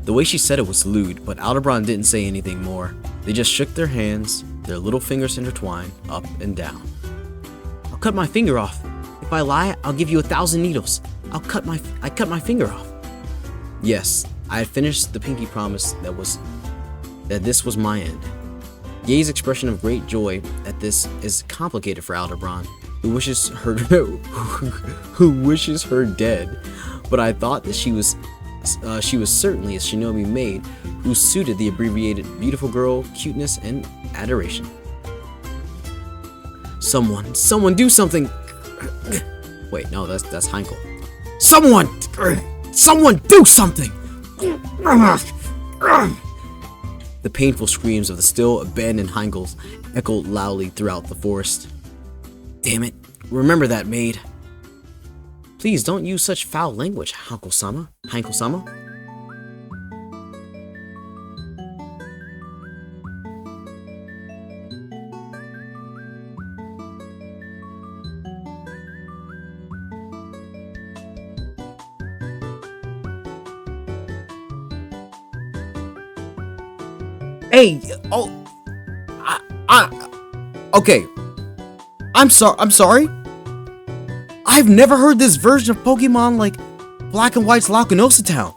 The way she said it was lewd, but Aldebaran didn't say anything more. They just shook their hands, their little fingers intertwined, up and down. I'll cut my finger off. If I lie, I'll give you 1,000 needles. I cut my finger off. Yes, I had finished the pinky promise that this was my end. Yae's expression of great joy at this is complicated for Aldebaran, who wishes her dead. But I thought that she was certainly a shinobi maid who suited the abbreviated beautiful girl cuteness and adoration. Someone do something. Wait, no, that's Heinkel. Someone do something. The painful screams of the still abandoned Heinkels echoed loudly throughout the forest. Damn it, remember that, maid. Please don't use such foul language, Heinkel-sama. Hey, okay. I'm sorry. I've never heard this version of Pokemon like Black and White's Lacunosa Town.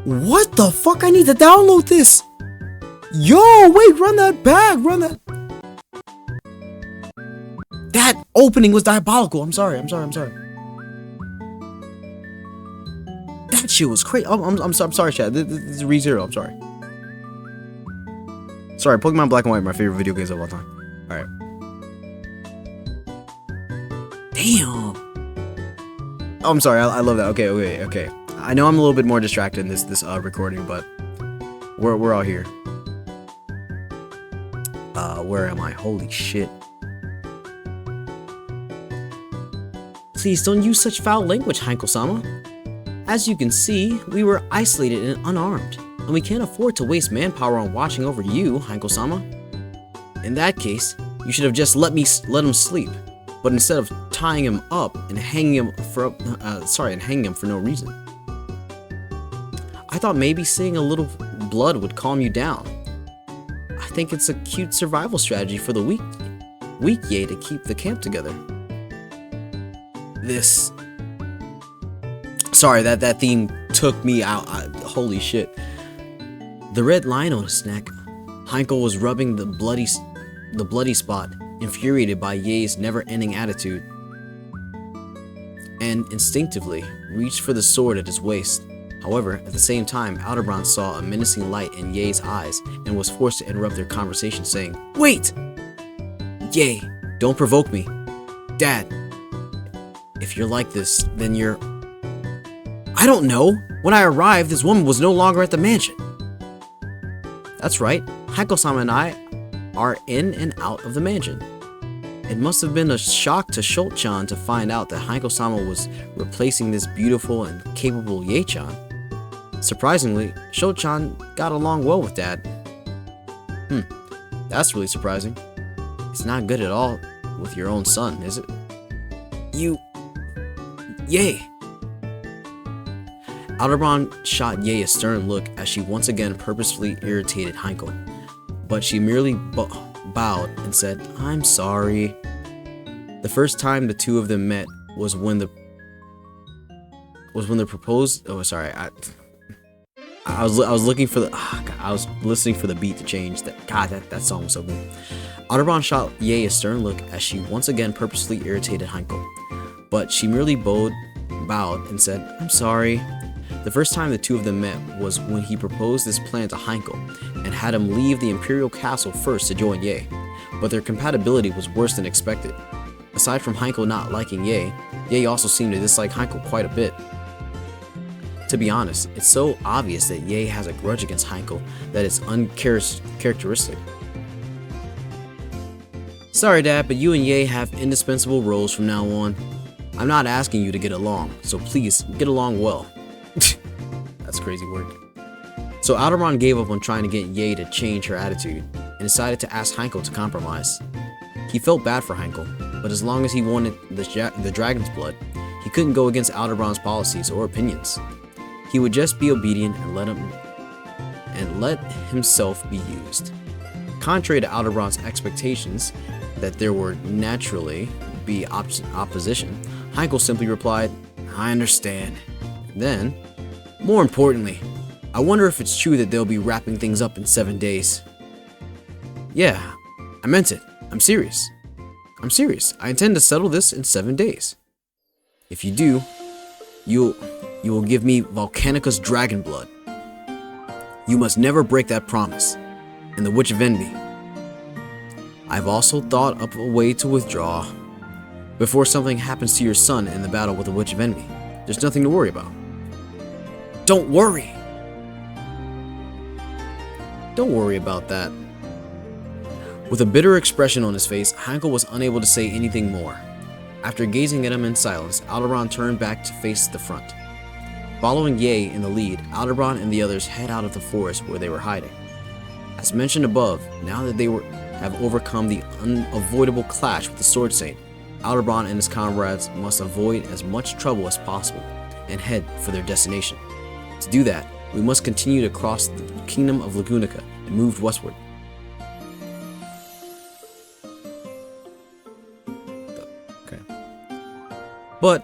What the fuck? I need to download this. Yo, wait, run that back. That opening was diabolical. I'm sorry. That shit was crazy. I'm sorry, Chad. This is ReZero. I'm sorry. Sorry, Pokemon Black and White are my favorite video games of all time. Alright. Damn. Oh, I'm sorry. I love that. Okay. I know I'm a little bit more distracted in this recording, but we're all here. Where am I? Holy shit. Please don't use such foul language, Heinkel-sama. As you can see, we were isolated and unarmed, and we can't afford to waste manpower on watching over you, Heinkel-sama. In that case, you should have just let him sleep. But instead of tying him up and hanging him for no reason. I thought maybe seeing a little blood would calm you down. I think it's a cute survival strategy for the weak Yae to keep the camp together. Sorry, that theme took me out. Holy shit. The red line on his neck. Heinkel was rubbing the bloody spot, infuriated by Yae's never-ending attitude, and instinctively reached for the sword at his waist. However, at the same time, Aldebaran saw a menacing light in Yae's eyes and was forced to interrupt their conversation, saying, "Wait! Yae, don't provoke me. Dad, if you're like this, then you're... I don't know. When I arrived, this woman was no longer at the mansion." That's right, Heinkel-sama and I are in and out of the mansion. It must have been a shock to Schultz-chan to find out that Heinkel-sama was replacing this beautiful and capable Yae-chan. Surprisingly, Schultz-chan got along well with Dad. That's really surprising. It's not good at all with your own son, is it? Yae! Aldebaran shot Yae a stern look as she once again purposefully irritated Heinkel, but she merely bowed and said, "I'm sorry." The first time the two of them met was when the proposed. Oh, sorry. I was looking for the. I was listening for the beat to change. That song was so good. Aldebaran shot Yae a stern look as she once again purposely irritated Heinkel, but she merely bowed and said, "I'm sorry." The first time the two of them met was when he proposed this plan to Heinkel and had him leave the Imperial Castle first to join Yae, but their compatibility was worse than expected. Aside from Heinkel not liking Yae also seemed to dislike Heinkel quite a bit. To be honest, it's so obvious that Yae has a grudge against Heinkel that it's uncharacteristic. "Sorry, Dad, but you and Yae have indispensable roles from now on. I'm not asking you to get along, so please get along well." That's crazy work. So Aldebaran gave up on trying to get Yae to change her attitude and decided to ask Heinkel to compromise. He felt bad for Heinkel, but as long as he wanted the dragon's blood, he couldn't go against Aldebaran's policies or opinions. He would just be obedient and let himself be used. Contrary to Aldebaran's expectations that there would naturally be opposition, Heinkel simply replied, "I understand." Then, "More importantly, I wonder if it's true that they'll be wrapping things up in 7 days." "Yeah, I meant it. I'm serious. I intend to settle this in 7 days. If you do, you will give me Volcanica's dragon blood. You must never break that promise. And the Witch of Envy. I've also thought up a way to withdraw before something happens to your son in the battle with the Witch of Envy. There's nothing to worry about." "Don't worry." "Don't worry about that." With a bitter expression on his face, Heinkel was unable to say anything more. After gazing at him in silence, Aldebaran turned back to face the front. Following Yae in the lead, Aldebaran and the others head out of the forest where they were hiding. As mentioned above, now that they have overcome the unavoidable clash with the Sword Saint, Aldebaran and his comrades must avoid as much trouble as possible and head for their destination. To do that, we must continue to cross the kingdom of Lagunica and move westward. Okay. But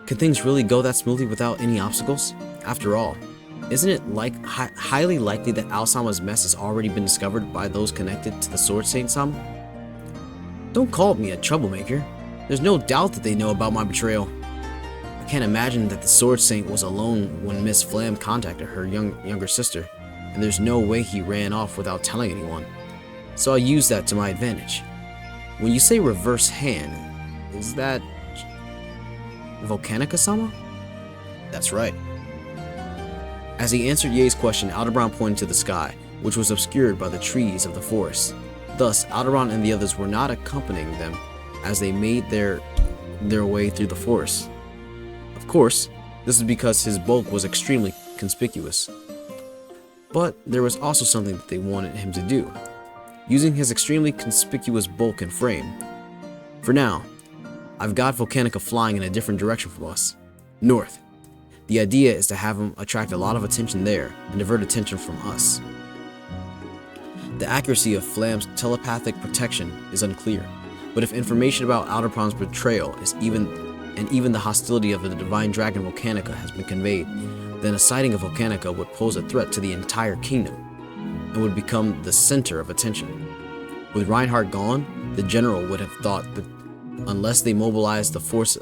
can things really go that smoothly without any obstacles? After all, isn't it highly likely that Al-Sama's mess has already been discovered by those connected to the Sword Saint Sama? Don't call me a troublemaker. There's no doubt that they know about my betrayal. I can't imagine that the Sword Saint was alone when Miss Flam contacted her younger sister, and there's no way he ran off without telling anyone. So I'll use that to my advantage. When you say reverse hand, is that Volcanica-sama? That's right. As he answered Yae's question, Aldebaran pointed to the sky, which was obscured by the trees of the forest. Thus, Aldebaran and the others were not accompanying them as they made their way through the forest. Of course, this is because his bulk was extremely conspicuous. But there was also something that they wanted him to do, using his extremely conspicuous bulk and frame. For now, I've got Volcanica flying in a different direction from us, north. The idea is to have him attract a lot of attention there and divert attention from us. The accuracy of Flam's telepathic protection is unclear, but if information about Aldebaran's betrayal is even the hostility of the divine dragon Volcanica has been conveyed, then a sighting of Volcanica would pose a threat to the entire kingdom and would become the center of attention. With Reinhardt gone, the general would have thought that unless they mobilized the force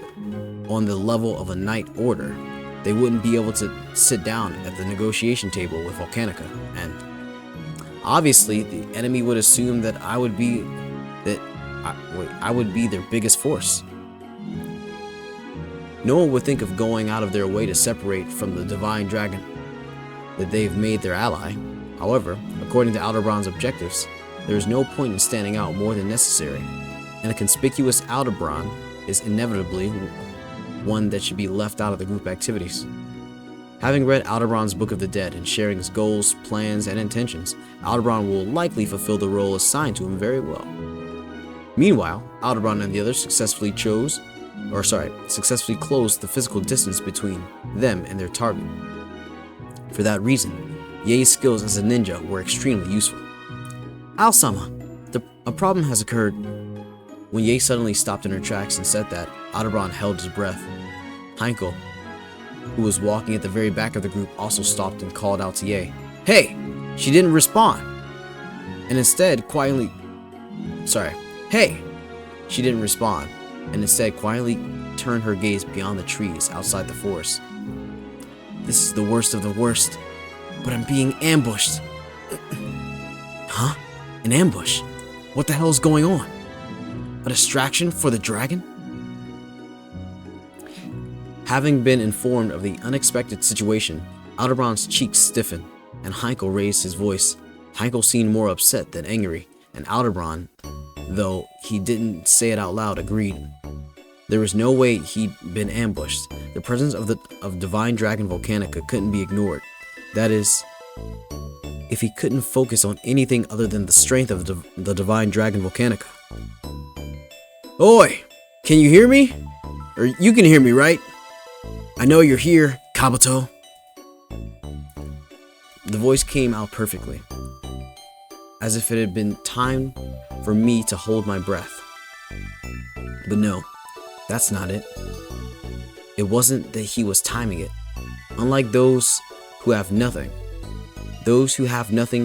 on the level of a knight order, they wouldn't be able to sit down at the negotiation table with Volcanica, and obviously the enemy would assume that I would be their biggest force. No one would think of going out of their way to separate from the divine dragon that they've made their ally. However, according to Aldebaran's objectives, there is no point in standing out more than necessary, and a conspicuous Aldebaran is inevitably one that should be left out of the group activities. Having read Aldebaran's Book of the Dead and sharing his goals, plans, and intentions, Aldebaran will likely fulfill the role assigned to him very well. Meanwhile, Aldebaran and the others successfully closed the physical distance between them and their target. For that reason, Yae's skills as a ninja were extremely useful. Al-sama, a problem has occurred. When Yae suddenly stopped in her tracks and said that, Aldebaran held his breath. Heinkel, who was walking at the very back of the group, also stopped and called out to Yae. Hey! She didn't respond. And instead quietly turned her gaze beyond the trees outside the forest. This is the worst of the worst, but I'm being ambushed. Huh? An ambush? What the hell is going on? A distraction for the dragon? Having been informed of the unexpected situation, Aldebaran's cheeks stiffened, and Heinkel raised his voice. Heinkel seemed more upset than angry, and Aldebaran, though he didn't say it out loud, agreed. There was no way he'd been ambushed. The presence of Divine Dragon Volcanica couldn't be ignored. That is, if he couldn't focus on anything other than the strength of the Divine Dragon Volcanica. Oi! Can you hear me? Or you can hear me, right? I know you're here, Kabuto. The voice came out perfectly, as if it had been time for me to hold my breath. But no, that's not it. It wasn't that he was timing it. Unlike those who have nothing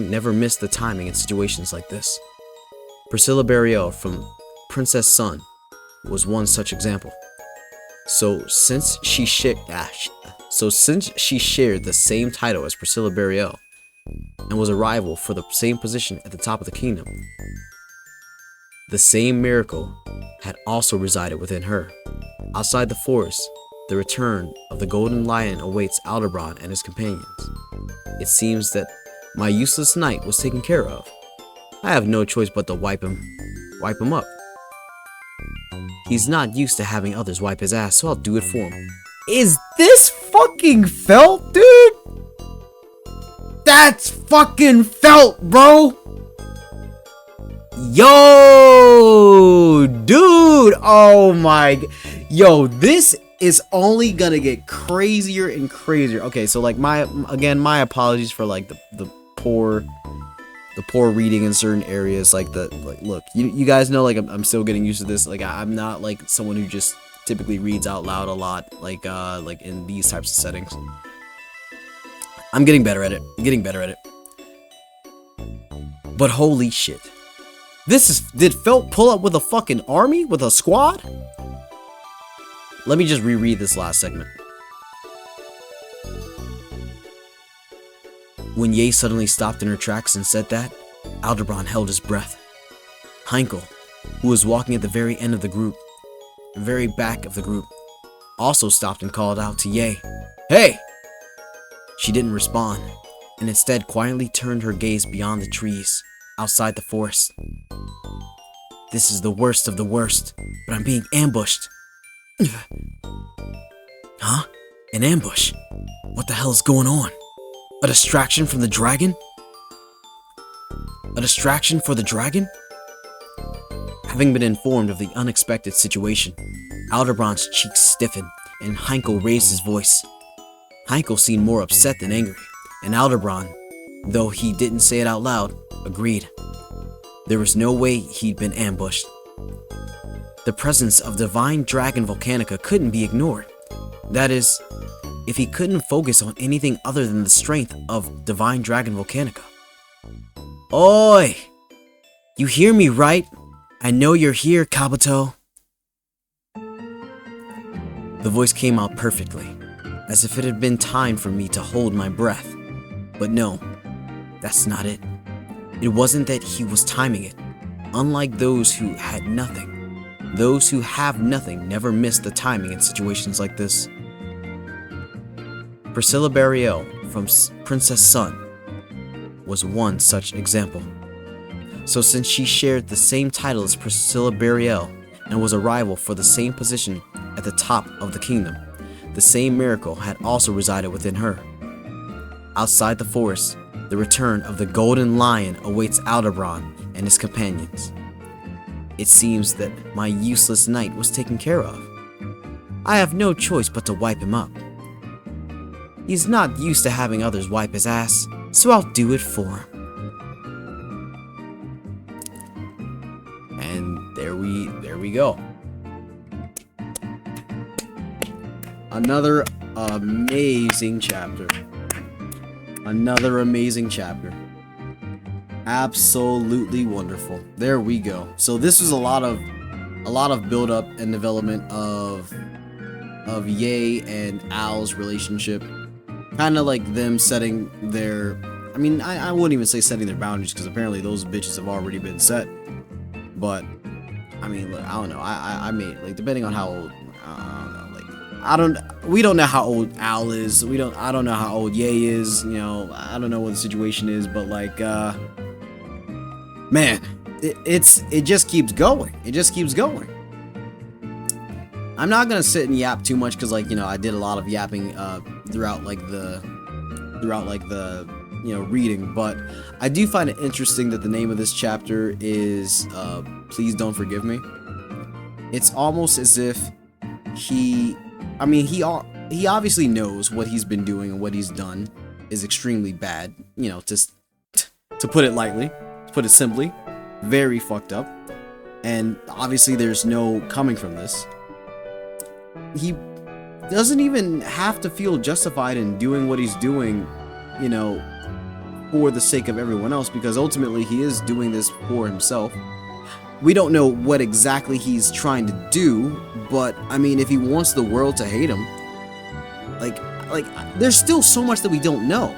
never miss the timing in situations like this. Priscilla Burial from Princess Sun was one such example. So since she shared the same title as Priscilla Burial and was a rival for the same position at the top of the kingdom, the same miracle had also resided within her. Outside the forest, the return of the Golden Lion awaits Aldebaran and his companions. It seems that my useless knight was taken care of. I have no choice but to wipe him up. He's not used to having others wipe his ass, so I'll do it for him. Is this fucking felt, dude? That's fucking felt, bro! Yo, dude! Oh my... Yo, this is only gonna get crazier and crazier. Okay, so like my apologies for like the poor reading in certain areas. Look, you guys know, like I'm still getting used to this. Like I'm not like someone who just typically reads out loud a lot, like in these types of settings. I'm getting better at it. But holy shit, did Felt pull up with a fucking army, with a squad? Let me just reread this last segment. When Yae suddenly stopped in her tracks and said that, Aldebaran held his breath. Heinkel, who was walking at the very back of the group, also stopped and called out to Yae. Hey! She didn't respond, and instead quietly turned her gaze beyond the trees, outside the forest. This is the worst of the worst, but I'm being ambushed. Huh? An ambush? What the hell is going on? A distraction from the dragon? A distraction for the dragon? Having been informed of the unexpected situation, Aldebaran's cheeks stiffened, and Heinkel raised his voice. Heinkel seemed more upset than angry, and Aldebaran, though he didn't say it out loud, agreed. There was no way he'd been ambushed. The presence of Divine Dragon Volcanica couldn't be ignored. That is, if he couldn't focus on anything other than the strength of Divine Dragon Volcanica. Oi! You hear me, right? I know you're here, Kabuto. The voice came out perfectly, as if it had been time for me to hold my breath. But no, that's not it. It wasn't that he was timing it. Unlike those who had nothing, those who have nothing never miss the timing in situations like this. Priscilla Burial from Princess Sun was one such example. So since she shared the same title as Priscilla Burial and was a rival for the same position at the top of the kingdom, the same miracle had also resided within her. Outside the forest, the return of the Golden Lion awaits Aldebaran and his companions. It seems that my useless knight was taken care of. I have no choice but to wipe him up. He's not used to having others wipe his ass, so I'll do it for him. And there we go. Another amazing chapter. Another amazing chapter. Absolutely wonderful. There we go. So this was a lot of build up and development of Yae and Al's relationship. Kind of like them setting their, I mean, I wouldn't even say setting their boundaries, because apparently those bitches have already been set. But I mean, look, I don't know. I mean, like, depending on how old, I don't know, like, we don't know how old Al is. I don't know how old Yae is. You know, I don't know what the situation is, but like, man, it just keeps going. It just keeps going. I'm not gonna sit and yap too much, because, like, you know, I did a lot of yapping throughout the you know, reading, but I do find it interesting that the name of this chapter is Please Don't Forgive Me. It's almost as if he obviously knows what he's been doing and what he's done is extremely bad, you know, to put it lightly, to put it simply, very fucked up, and obviously there's no coming from this. He doesn't even have to feel justified in doing what he's doing, you know, for the sake of everyone else, because ultimately he is doing this for himself. We don't know what exactly he's trying to do, but I mean, if he wants the world to hate him, like there's still so much that we don't know.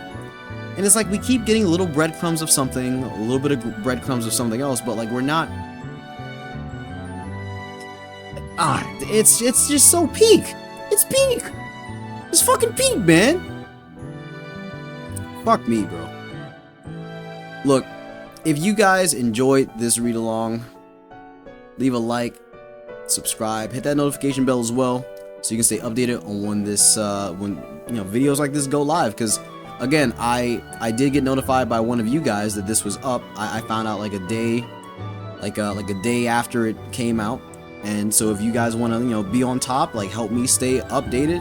And it's like we keep getting little breadcrumbs of something, a little bit of breadcrumbs of something else, but like we're not. It's just so peak. It's peak. It's fucking peak, man. Fuck me, bro. Look, if you guys enjoyed this read along, leave a like, subscribe, hit that notification bell as well, so you can stay updated on when this when you know, videos like this go live. Because again, I did get notified by one of you guys that this was up. I found out like a day after it came out. And so if you guys want to, you know, be on top, like help me stay updated,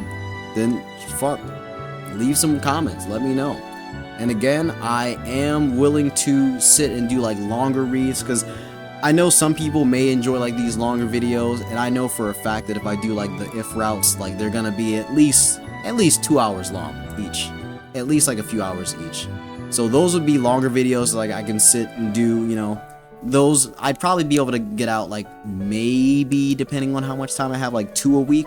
then fuck, leave some comments, let me know. And again, I am willing to sit and do like longer reads, because I know some people may enjoy like these longer videos, and I know for a fact that if I do like the if routes, like they're gonna be at least 2 hours long each, at least like a few hours each. So those would be longer videos, like I can sit and do, you know, those I'd probably be able to get out, like maybe, depending on how much time I have, like 2 a week.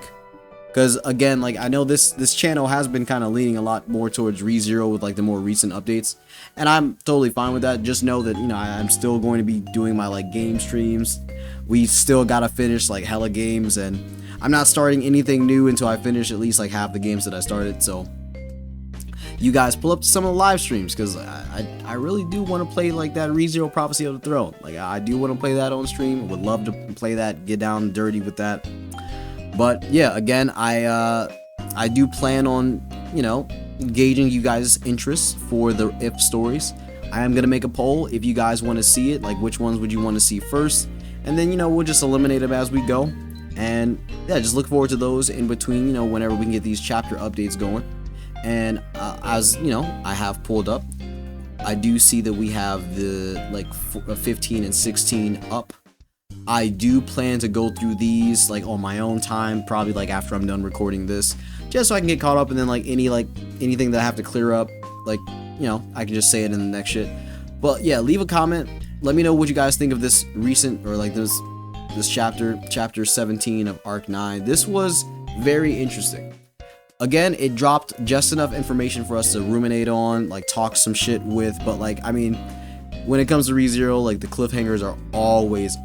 Because again, like I know this channel has been kind of leaning a lot more towards ReZero with like the more recent updates, and I'm totally fine with that. Just know that, you know, I'm still going to be doing my like game streams. We still gotta finish like hella games, and I'm not starting anything new until I finish at least like half the games that I started. So you guys pull up to some of the live streams, because I really do want to play like that ReZero Prophecy of the Throne. Like I do want to play that on stream. Would love to play that, get down dirty with that. But yeah, again, I do plan on, you know, gauging you guys' interests for the if stories. I am gonna make a poll if you guys want to see it, like which ones would you want to see first, and then, you know, we'll just eliminate them as we go. And yeah, just look forward to those in between, you know, whenever we can get these chapter updates going. And as you know, I have pulled up, I do see that we have the like 15 and 16 up. I do plan to go through these like on my own time, probably like after I'm done recording this, just so I can get caught up, and then like anything that I have to clear up, like, you know, I can just say it in the next shit. But yeah, leave a comment, let me know what you guys think of this recent, or like this chapter 17 of arc 9. This was very interesting. Again, it dropped just enough information for us to ruminate on, like talk some shit with, but like, I mean, when it comes to ReZero, like the cliffhangers are always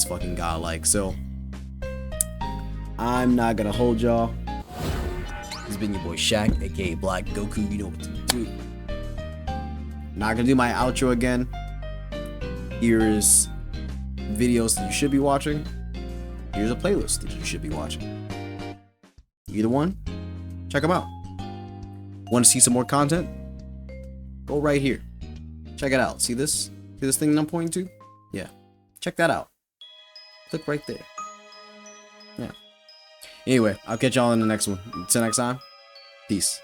fucking godlike. So I'm not gonna hold y'all. This has been your boy Shaq, aka Black Goku. You know what to do. Not gonna do my outro again. Here's videos that you should be watching. Here's a playlist that you should be watching. Either one, Check them out. Want to see some more content? Go right here. Check it out. See this? See this thing I'm pointing to? Yeah. Check that out. Click right there. Yeah. Anyway, I'll catch y'all in the next one. Until next time, peace.